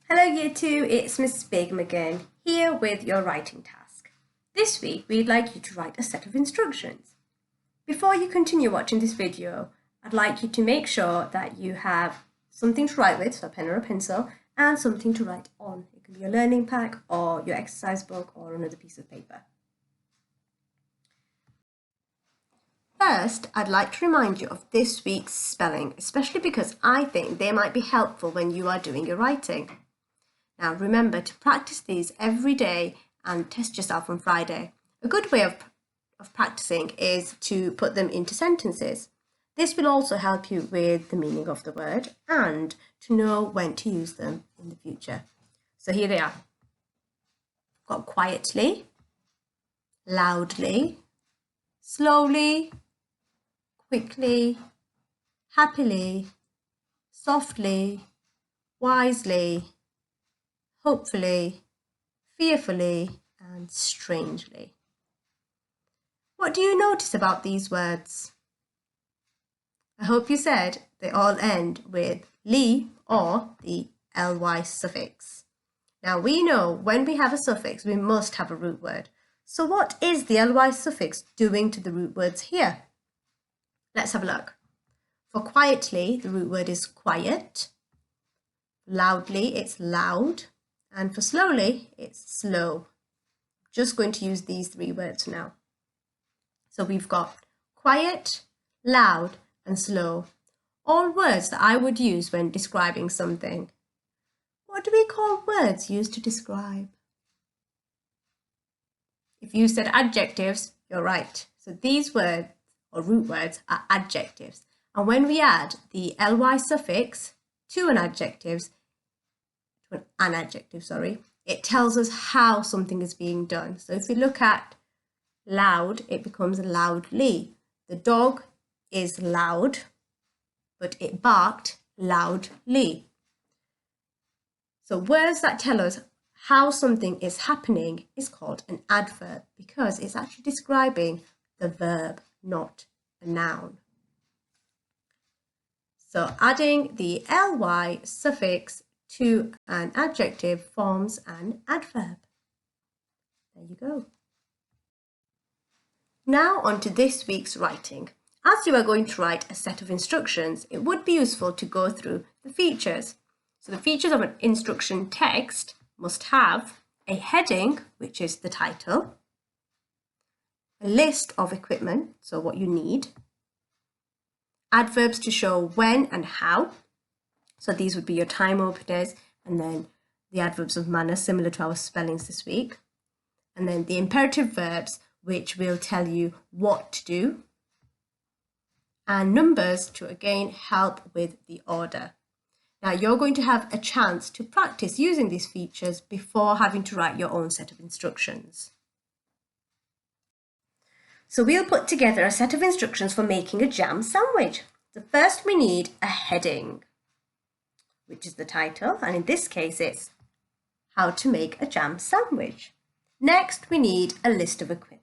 Hello Year 2, it's Mrs. Begum again, here with your writing task. This week we'd like you to write a set of instructions. Before you continue watching this video, I'd like you to make sure that you have something to write with, so a pen or a pencil, and something to write on. It can be your learning pack or your exercise book or another piece of paper. First, I'd like to remind you of this week's spelling, especially because I think they might be helpful when you are doing your writing. Now remember to practice these every day and test yourself on Friday. A good way of practicing is to put them into sentences. This will also help you with the meaning of the word and to know when to use them in the future. So here they are. Got quietly, loudly, slowly, quickly, happily, softly, wisely, hopefully, fearfully, and strangely. What do you notice about these words? I hope you said they all end with ly or the ly suffix. Now we know when we have a suffix, we must have a root word. So what is the ly suffix doing to the root words here? Let's have a look. For quietly, the root word is quiet. Loudly, it's loud. And for slowly, it's slow. Just going to use these three words now. So we've got quiet, loud, and slow. All words that I would use when describing something. What do we call words used to describe? If you said adjectives, you're right. So these words, or root words, are adjectives. And when we add the ly suffix to an adjective, it tells us how something is being done. So if we look at loud, it becomes loudly. The dog is loud, but it barked loudly. So words that tell us how something is happening is called an adverb because it's actually describing the verb, not a noun. So adding the ly suffix to an adjective forms an adverb. There you go. Now on to this week's writing. As you are going to write a set of instructions, it would be useful to go through the features. So the features of an instruction text must have a heading, which is the title, a list of equipment, so what you need, adverbs to show when and how, so these would be your time openers, and then the adverbs of manner, similar to our spellings this week. And then the imperative verbs, which will tell you what to do. And numbers to again help with the order. Now you're going to have a chance to practice using these features before having to write your own set of instructions. So we'll put together a set of instructions for making a jam sandwich. So first we need a heading, which is the title, and in this case it's how to make a jam sandwich. Next we need a list of equipment.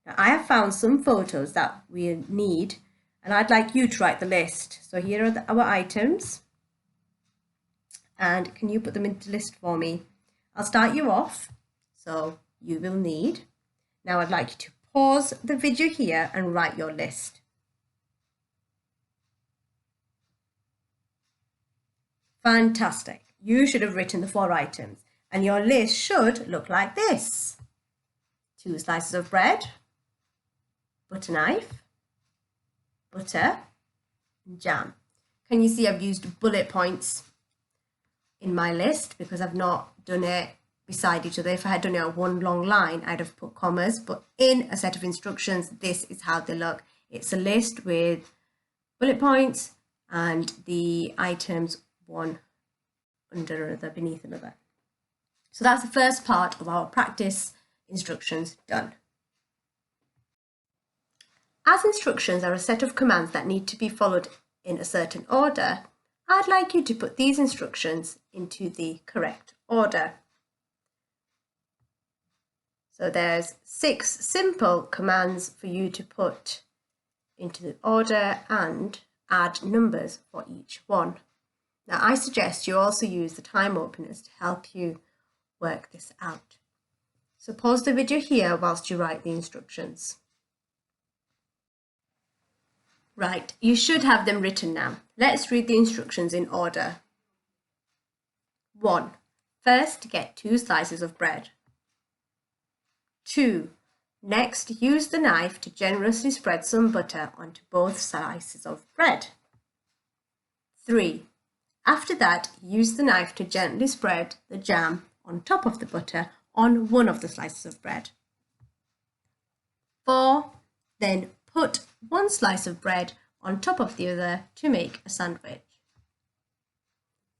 Now I have found some photos that we need and I'd like you to write the list. So here are our items and can you put them into the list for me? I'll start you off. So you will need. Now I'd like you to pause the video here and write your list. Fantastic. You should have written the 4 items and your list should look like this. 2 slices of bread, butter knife, butter, and jam. Can you see I've used bullet points in my list because I've not done it beside each other. If I had done it on one long line, I'd have put commas, but in a set of instructions, this is how they look. It's a list with bullet points and the items one under another, beneath another. So that's the first part of our practice instructions done. As instructions are a set of commands that need to be followed in a certain order, I'd like you to put these instructions into the correct order. So there's 6 simple commands for you to put into the order and add numbers for each one. Now, I suggest you also use the time openers to help you work this out. So pause the video here whilst you write the instructions. Right, you should have them written now. Let's read the instructions in order. 1. First, get 2 slices of bread. 2. Next, use the knife to generously spread some butter onto both slices of bread. 3. After that, use the knife to gently spread the jam on top of the butter on one of the slices of bread. 4. Then put one slice of bread on top of the other to make a sandwich.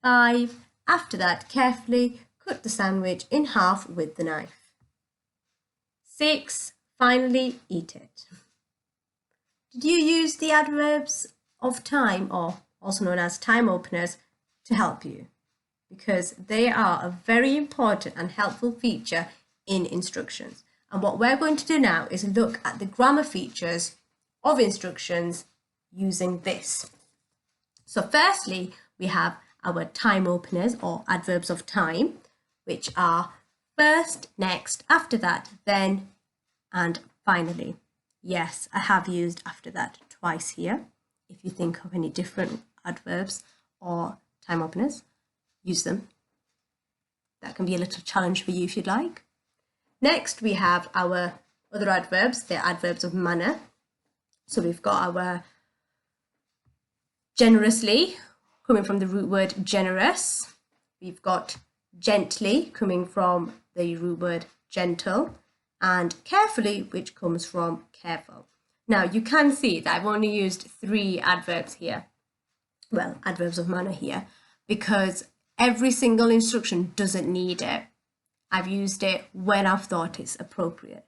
5. After that, carefully cut the sandwich in half with the knife. 6. Finally, eat it. Did you use the adverbs of time, or also known as time openers, to help you? Because they are a very important and helpful feature in instructions. And what we're going to do now is look at the grammar features of instructions using this. So firstly, we have our time openers or adverbs of time, which are first, next, after that, then, and finally. Yes, I have used after that twice here. If you think of any different adverbs or time openers, use them. That can be a little challenge for you if you'd like. Next, we have our other adverbs. They're adverbs of manner. So we've got our generously, coming from the root word generous. We've got gently, coming from the root word gentle, and carefully, which comes from careful. Now, you can see that I've only used 3 adverbs here. Well, adverbs of manner here, because every single instruction doesn't need it. I've used it when I've thought it's appropriate.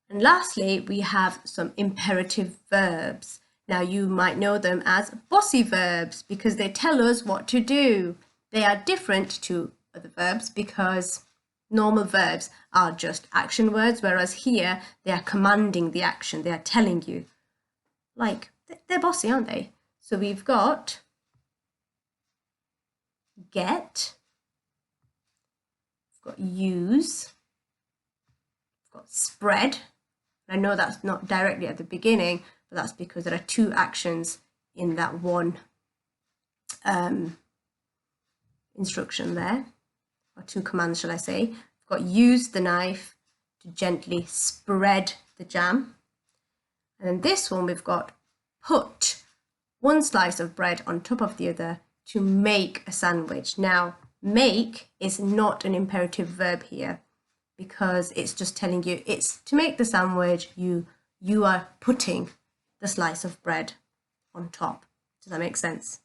And lastly, we have some imperative verbs. Now, you might know them as bossy verbs because they tell us what to do. They are different to other verbs because normal verbs are just action words, whereas here they are commanding the action. They are telling you, like, they're bossy, aren't they? So we've got get, we've got use, we've got spread. I know that's not directly at the beginning, but that's because there are 2 actions in that one instruction there, or 2 commands, shall I say. We've got use the knife to gently spread the jam. And then this one, we've got put one slice of bread on top of the other to make a sandwich. Now, make is not an imperative verb here because it's just telling you it's to make the sandwich, you are putting the slice of bread on top. Does that make sense?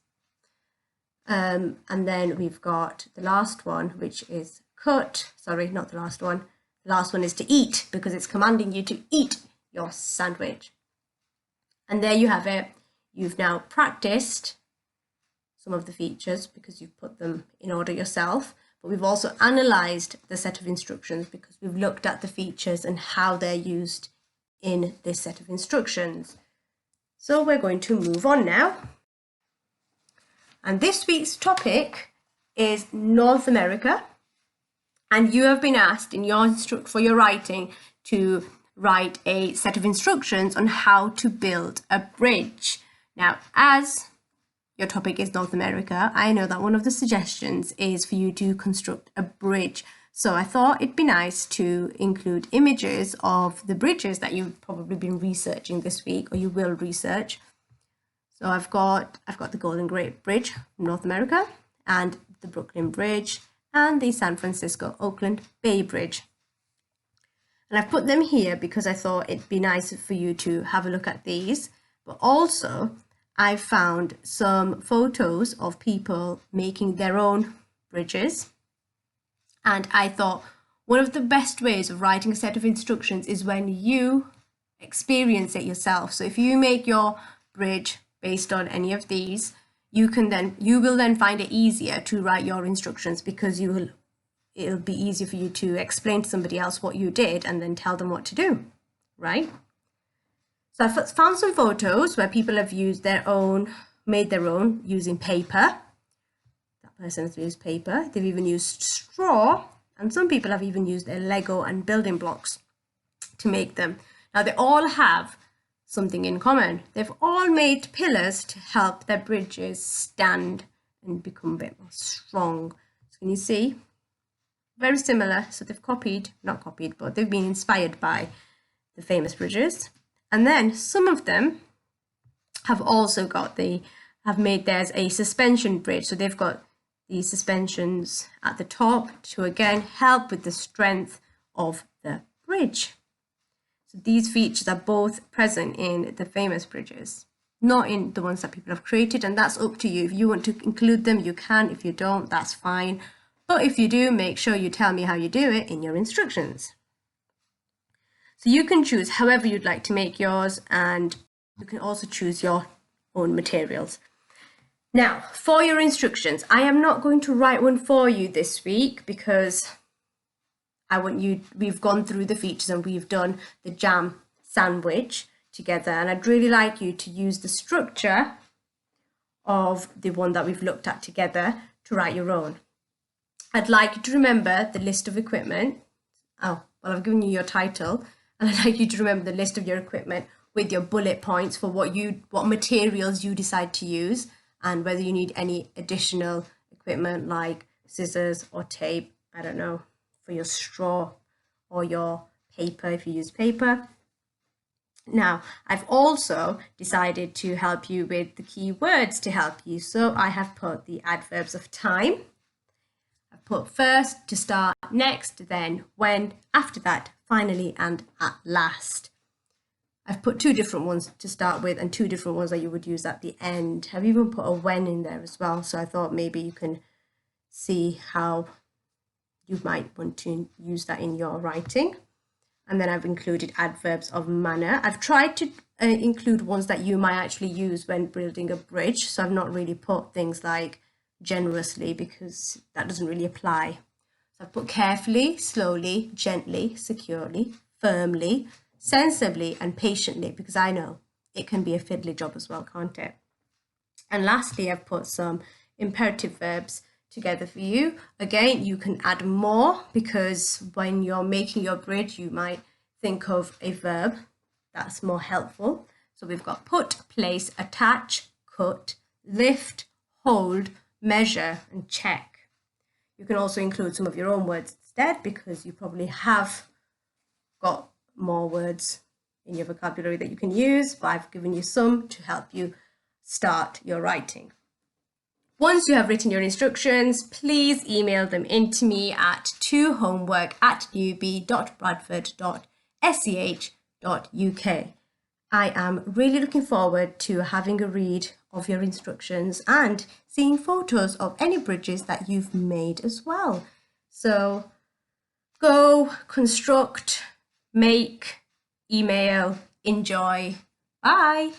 And then we've got the last one, which is cut. Sorry, not the last one. The last one is to eat because it's commanding you to eat your sandwich. And there you have it. You've now practiced some of the features because you've put them in order yourself, but we've also analysed the set of instructions because we've looked at the features and how they're used in this set of instructions. So we're going to move on now. And this week's topic is North America. And you have been asked in your for your writing to write a set of instructions on how to build a bridge. Now, as your topic is North America, I know that one of the suggestions is for you to construct a bridge. So I thought it'd be nice to include images of the bridges that you've probably been researching this week, or you will research. So I've got the Golden Gate Bridge from North America, and the Brooklyn Bridge, and the San Francisco Oakland Bay Bridge. And I've put them here because I thought it'd be nice for you to have a look at these, but also I found some photos of people making their own bridges. And I thought one of the best ways of writing a set of instructions is when you experience it yourself. So if you make your bridge based on any of these, you will then find it easier to write your instructions because it'll be easier for you to explain to somebody else what you did and then tell them what to do, right? So I found some photos where people have used their own made their own using paper. That person has used paper. They've even used straw, and some people have even used their Lego and building blocks to make them. Now they all have something in common. They've all made pillars to help their bridges stand and become a bit more strong. So can you see? Very similar. So they've not copied, but they've been inspired by the famous bridges. And then some of them have also have made theirs a suspension bridge. So they've got these suspensions at the top to again help with the strength of the bridge. So these features are both present in the famous bridges, not in the ones that people have created, and that's up to you. If you want to include them, you can. If you don't, that's fine. But if you do, make sure you tell me how you do it in your instructions. So you can choose however you'd like to make yours, and you can also choose your own materials. Now, for your instructions, I am not going to write one for you this week because we've gone through the features and we've done the jam sandwich together, and I'd really like you to use the structure of the one that we've looked at together to write your own. I'd like you to remember the list of equipment. Oh, well, I've given you your title, and I'd like you to remember the list of your equipment with your bullet points for what materials you decide to use, and whether you need any additional equipment like scissors or tape, I don't know, for your straw or your paper if you use paper. Now, I've also decided to help you with the key words to help you. So I have put the adverbs of time. I've put first, to start, next, then, when, after that, finally, and at last. I've put two different ones to start with and two different ones that you would use at the end. I've even put a when in there as well. So I thought maybe you can see how you might want to use that in your writing. And then I've included adverbs of manner. I've tried to include ones that you might actually use when building a bridge. So I've not really put things like generously because that doesn't really apply. So I've put carefully, slowly, gently, securely, firmly, sensibly, and patiently, because I know it can be a fiddly job as well, can't it? And lastly, I've put some imperative verbs together for you. Again, you can add more because when you're making your bridge, you might think of a verb that's more helpful. So we've got put, place, attach, cut, lift, hold, measure, and check. You can also include some of your own words instead because you probably have got more words in your vocabulary that you can use, but I've given you some to help you start your writing. Once you have written your instructions, please email them in to me at tohomework@newbie.bradford.sch.uk. I am really looking forward to having a read of your instructions and seeing photos of any bridges that you've made as well. So go, construct, make, email, enjoy. Bye.